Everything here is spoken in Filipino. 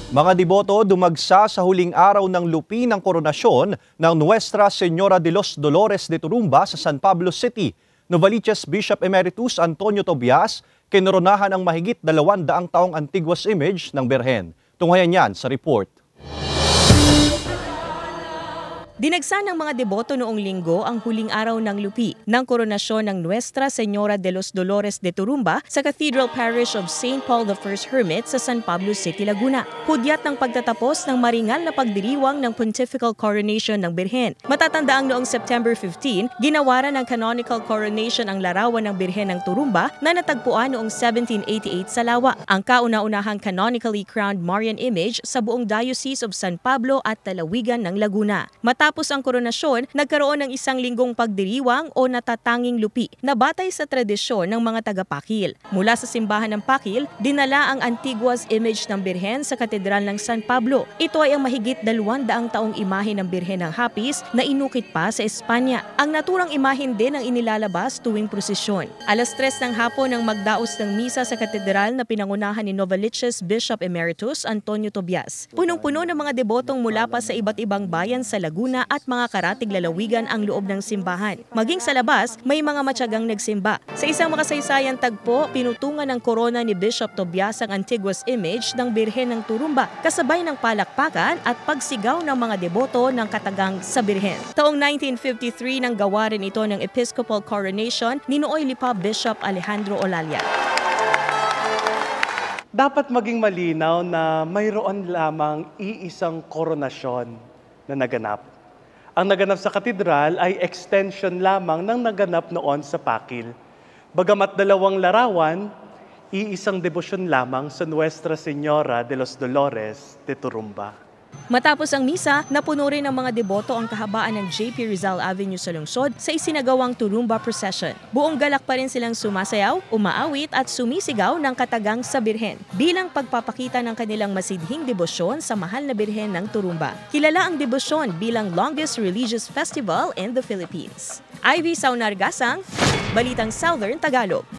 Mga deboto dumagsa sa huling araw ng lupi ng koronasyon ng Nuestra Señora de los Dolores de Turumba sa San Pablo City. Novaliches Bishop Emeritus Antonio Tobias kinoronahan ang mahigit 200 taong antiguous image ng Birhen. Tunghayan yan sa report. Dinagsa ng mga deboto noong linggo ang huling araw ng lupi ng koronasyon ng Nuestra Señora de los Dolores de Turumba sa Cathedral Parish of St. Paul I Hermit sa San Pablo City, Laguna. Hudyat ng pagtatapos ng maringal na pagdiriwang ng Pontifical Coronation ng Birhen. Matatandaang noong September 15, ginawaran ng canonical coronation ang larawan ng Birhen ng Turumba na natagpuan noong 1788 sa Lawa, ang kauna-unahang canonically crowned Marian image sa buong Diocese of San Pablo at Lalawigan ng Laguna. Matapos ang koronasyon, nagkaroon ng isang linggong pagdiriwang o natatanging lupi na batay sa tradisyon ng mga taga-Pakil. Mula sa simbahan ng Pakil, dinala ang antiguous image ng Birhen sa Katedral ng San Pablo. Ito ay ang mahigit 200 taong imahe ng Birhen ng Hapis na inukit pa sa Espanya. Ang naturang imahen din ang inilalabas tuwing prosesyon. Alas 3 ng hapon ang magdaos ng misa sa katedral na pinangunahan ni Novaliches Bishop Emeritus Antonio Tobias. Punong-puno ng mga debotong mula pa sa iba't ibang bayan sa Laguna at mga karatig lalawigan ang loob ng simbahan. Maging sa labas, may mga matyagang nagsimba. Sa isang makasaysayang tagpo, pinutungan ng korona ni Bishop Tobias ang antiguous image ng Birhen ng Turumba, kasabay ng palakpakan at pagsigaw ng mga deboto ng katagang sa Birhen. Taong 1953 nang gawarin ito ng Episcopal Coronation ni nooy Lipa Bishop Alejandro Olalia. Dapat maging malinaw na mayroon lamang iisang koronasyon na naganap. Ang naganap sa katedral ay extension lamang ng naganap noon sa Pakil. Bagamat dalawang larawan, iisang debosyon lamang sa Nuestra Señora de los Dolores de Turumba. Matapos ang misa, napuno rin ng mga deboto ang kahabaan ng J.P. Rizal Avenue sa lungsod sa isinagawang Turumba Procession. Buong galak pa rin silang sumasayaw, umaawit at sumisigaw ng katagang sa Birhen bilang pagpapakita ng kanilang masidhing debosyon sa mahal na Birhen ng Turumba. Kilala ang debosyon bilang longest religious festival in the Philippines. Ivy Saunargasang, Balitang Southern Tagalog.